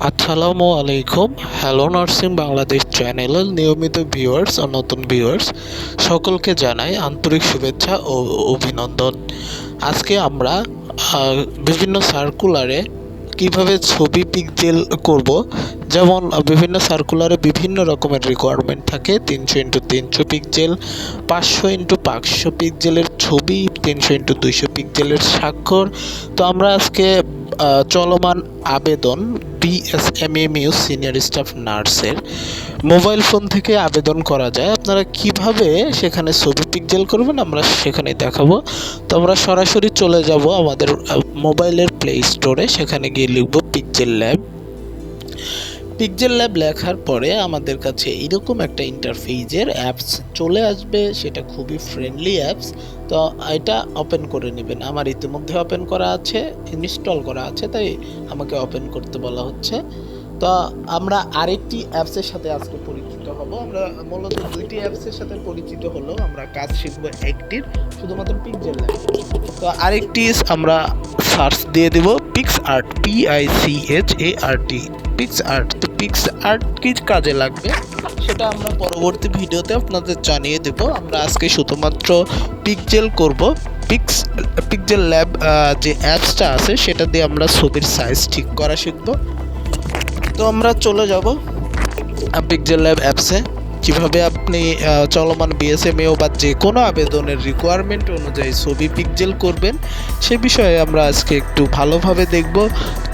আসসালামু আলাইকুম। Hello nursing Bangladesh চ্যানেলের নিয়মিত ভিউয়ার্স ও নতুন ভিউয়ার্স সকলকে জানাই আন্তরিক শুভেচ্ছা ও অভিনন্দন। আজকে আমরা বিভিন্ন সার্কুলারে কিভাবে ছবি পিক্সেল করব, যেমন বিভিন্ন সার্কুলারে বিভিন্ন রকমের রিকোয়ারমেন্ট থাকে। 300x300 পিক্সেল, 500x500 পিক্সেলের ছবি, 300x200 পিক্সেলের স্বাক্ষর। তো আমরা আজকে চলমান আবেদন বিএসএমএমইউ সিনিয়র স্টাফ নার্সের মোবাইল ফোন থেকে আবেদন করা যায়, আপনারা কিভাবে সেখানে ছবি পিক্সেল করবেন আমরা সেখানে দেখাবো। তো আমরা সরাসরি চলে যাব আমাদের মোবাইলের প্লে স্টোরে, সেখানে গিয়ে লিখব পিক্সেল ল্যাব। পিক্সেল ল্যাব লেখার পরে আমাদের কাছে এরকম একটা ইন্টারফেসের অ্যাপস চলে আসবে, সেটা খুবই ফ্রেন্ডলি অ্যাপস। তো এটা ওপেন করে নেবেন। আমার ইতিমধ্যে ওপেন করা আছে, ইনস্টল করা আছে, তাই আমাকে ওপেন করতে বলা হচ্ছে। তো আমরা আরেকটি অ্যাপসের সাথে আজকে পরিচিত হব। আমরা মূলত দুইটি অ্যাপসের সাথে পরিচিত হলেও আমরা কাজ শিখব একটির, শুধুমাত্র পিক্সেল ল্যাব। তো আরেকটি আমরা সার্চ দিয়ে দেব PicsArt, PICHART, PicsArt. তো পিক্স আর্ট কি কাজে লাগবে সেটা আমরা পরবর্তী ভিডিওতে আপনাদের জানিয়ে দেব। আমরা আজকে শুধুমাত্র পিক্সেল করব। পিক্সেল ল্যাব যে অ্যাপসটা আছে সেটা দিয়ে আমরা ছবির সাইজ ঠিক করা শিখব। তো আমরা চলে যাব পিক্সেল ল্যাব অ্যাপসে। কীভাবে আপনি চলমান বিএসএমএও বা যে কোনো আবেদনের রিকোয়ারমেন্ট অনুযায়ী ছবি পিক্সেল করবেন সে বিষয়ে আমরা আজকে একটু ভালোভাবে দেখব।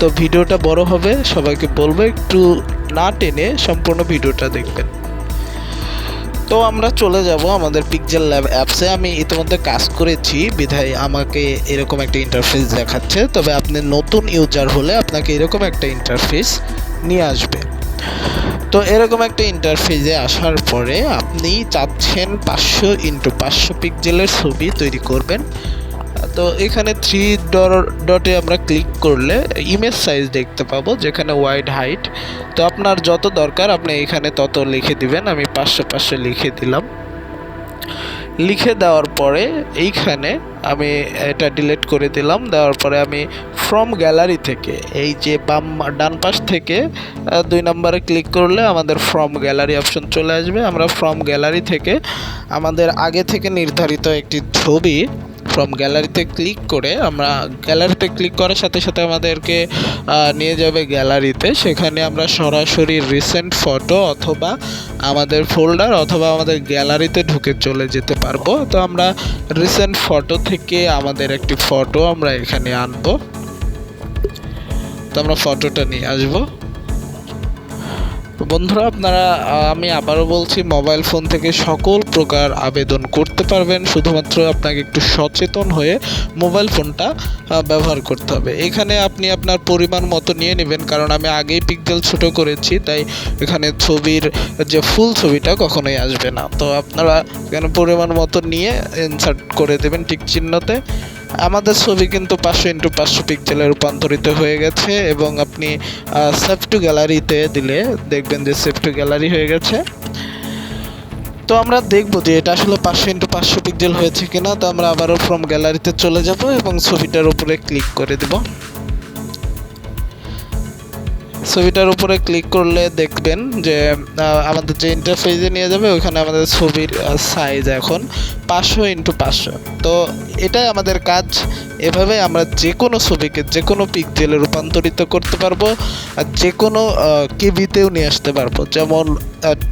তো ভিডিওটা বড় হবে, সবাইকে বলবো একটু না টেনে সম্পূর্ণ ভিডিওটা দেখবেন। তো আমরা চলে যাব আমাদের পিক্সেল ল্যাব অ্যাপসে। আমি ইতিমধ্যে কাজ করেছি বিধায় আমাকে এরকম একটা ইন্টারফেস দেখাচ্ছে, তবে আপনি নতুন ইউজার হলে আপনাকে এরকম একটা ইন্টারফেস নিয়ে আসবে। তো এরকম একটা ইন্টারফেসে আসার পরে আপনি চাচ্ছেন 500x500 পিক্সেলের ছবি তৈরি করবেন। তো এখানে 3 ডটে আমরা ক্লিক করলে ইমেজ সাইজ দেখতে পাবো, যেখানে ওয়াইড হাইট। তো আপনার যত দরকার আপনি এখানে তত লিখে দিবেন। আমি 500 লিখে দিলাম। লিখে দেওয়ার পরে এইখানে আমি এটা ডিলিট করে দিলাম। দেওয়ার পরে আমি ফ্রম গ্যালারি থেকে এই যে ডান পাশ থেকে 2 নম্বরে ক্লিক করলে আমাদের ফ্রম গ্যালারি অপশন চলে আসবে। আমরা ফ্রম গ্যালারি থেকে আমাদের আগে থেকে নির্ধারিত একটি ছবি ফ্রম গ্যালারিতে ক্লিক করে, আমরা গ্যালারিতে ক্লিক করার সাথে সাথে আমাদেরকে নিয়ে যাবে গ্যালারিতে। সেখানে আমরা সরাসরি রিসেন্ট ফটো অথবা আমাদের ফোল্ডার অথবা আমাদের গ্যালারিতে ঢুকে চলে যেতে পারবো। তো আমরা রিসেন্ট ফটো থেকে আমাদের একটি ফটো আমরা এখানে আনবো। তো আমরা ফটোটা নিয়ে আসবো। বন্ধুরা, আপনারা আমি আবারও বলছি, মোবাইল ফোন থেকে সকল প্রকার আবেদন করতে পারবেন, শুধুমাত্র আপনাকে একটু সচেতন হয়ে মোবাইল ফোনটা ব্যবহার করতে হবে। এখানে আপনি আপনার পরিমাণ মতো নিয়ে নেবেন, কারণ আমি আগেই পিক্সেল ছোট করেছি, তাই এখানে ছবির যে ফুল ছবিটা কখনোই আসবে না। তো আপনারা এখানে পরিমাণ মতো নিয়ে ইনসার্ট করে দেবেন টিক চিহ্নতে। আমাদের ছবি কিন্তু 500x500 পিক্সেলে রূপান্তরিত হয়ে গেছে, এবং আপনি সেভ টু গ্যালারিতে দিলে দেখবেন যে সেভ টু গ্যালারি হয়ে গেছে। তো আমরা দেখব যে এটা আসলে 500x500 পিক্সেল হয়েছে কিনা। তো আমরা আবারও ফ্রম গ্যালারিতে চলে যাব এবং ছবিটার উপরে ক্লিক করে দেব। ছবিটার উপরে ক্লিক করলে দেখবেন যে আমাদের যে ইন্টারফেসে নিয়ে যাবে ওইখানে আমাদের ছবির সাইজ এখন 500x500। তো এটাই আমাদের কাজ। এভাবে আমরা যে কোনো ছবিকে যে কোনো পিক্সেলে রূপান্তরিত করতে পারবো, আর যে কোনো কেবিতেও নিয়ে আসতে পারবো। যেমন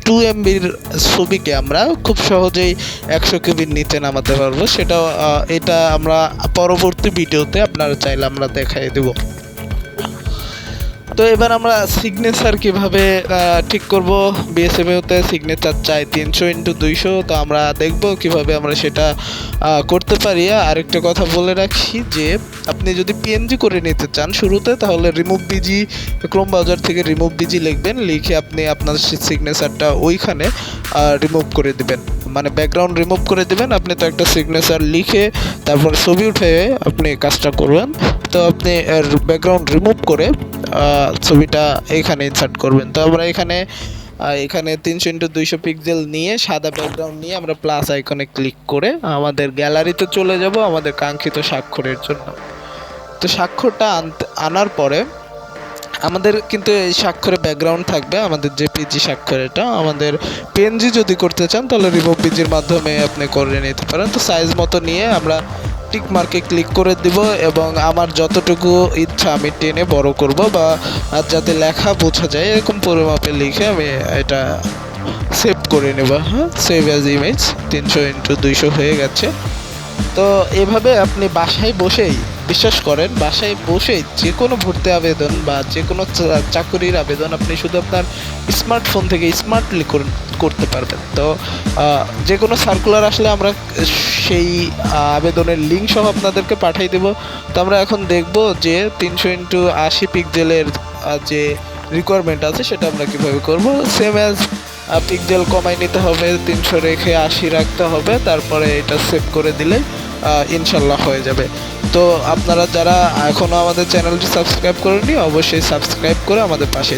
2 MBর ছবিকে আমরা খুব সহজেই 100 কেবির নিচে নামাতে পারবো। সেটাও এটা আমরা পরবর্তী ভিডিওতে আপনারা চাইলে আমরা দেখাই দেবো। তো এবার আমরা সিগনেচার কিভাবে ঠিক করব। বিএসএমএতে সিগনেচার চাই 300x200। তো আমরা দেখব কিভাবে আমরা সেটা করতে পারি। আরেকটা কথা বলে রাখি যে আপনি যদি পিএনজি করে নিতে চান শুরুতে, তাহলে রিমুভ বিজি, ক্রোম ব্রাউজার থেকে রিমুভ বিজি লিখবেন, লিখে আপনি আপনার সিগনেচারটা ওইখানে রিমুভ করে দেবেন, মানে ব্যাকগ্রাউন্ড রিমুভ করে দেবেন। আপনি তো একটা সিগনেচার লিখে তারপর ছবি উঠে আপনি কাজটা করবেন। তো আপনি ব্যাকগ্রাউন্ড রিমুভ করে ছবিটা এখানে ইনসার্ট করবেন। তো আমরা এখানে 300x200 পিক্সেল নিয়ে সাদা ব্যাকগ্রাউন্ড নিয়ে আমরা প্লাস আইকনে ক্লিক করে আমাদের গ্যালারিতে চলে যাব আমাদের কাঙ্ক্ষিত স্বাক্ষরের জন্য। তো স্বাক্ষরটা আনার পরে আমাদের কিন্তু এই স্বাক্ষরে ব্যাকগ্রাউন্ড থাকবে, আমাদের যে পিজি স্বাক্ষর, এটা আমাদের পিএনজি যদি করতে চান তাহলে রিমুভ পিজির মাধ্যমে আপনি করে নিতে পারেন। তো সাইজ মতো নিয়ে আমরা টিক মার্কে ক্লিক করে দিব এবং আমার যতটুকু ইচ্ছা আমি টেনে বড় করব, বা আর যাতে লেখা বোঝা যায় এরকম পরিমাপে লিখে আমি এটা সেভ করে নেব। হ্যাঁ, সেভ অ্যাজ ইমেজ 300x200 হয়ে গেছে। তো এভাবে আপনি বাসায় বসেই, বিশ্বাস করেন, বাসায় বসেই যে কোনো ভর্তি আবেদন বা যে কোনো চাকরির আবেদন আপনি শুধু আপনার স্মার্টফোন থেকে স্মার্টলি করতে পারবেন। তো যে কোনো সার্কুলার আসলে আমরা সেই আবেদনের লিঙ্ক সহ আপনাদেরকে পাঠিয়ে দেব। তো আমরা এখন দেখব যে 300x80 পিক্সেলের যে রিকোয়ারমেন্ট আছে সেটা আমরা কীভাবে করব। সেম অ্যাজ পিক্সেল কমাই নিতে হবে, 300 রেখে 80 রাখতে হবে, তারপরে এটা সেভ করে দিলে ইনশাল্লাহ হয়ে যাবে। তো আপনারা যারা এখনও আমাদের চ্যানেলটি সাবস্ক্রাইব করেননি অবশ্যই সাবস্ক্রাইব করে আমাদের পাশে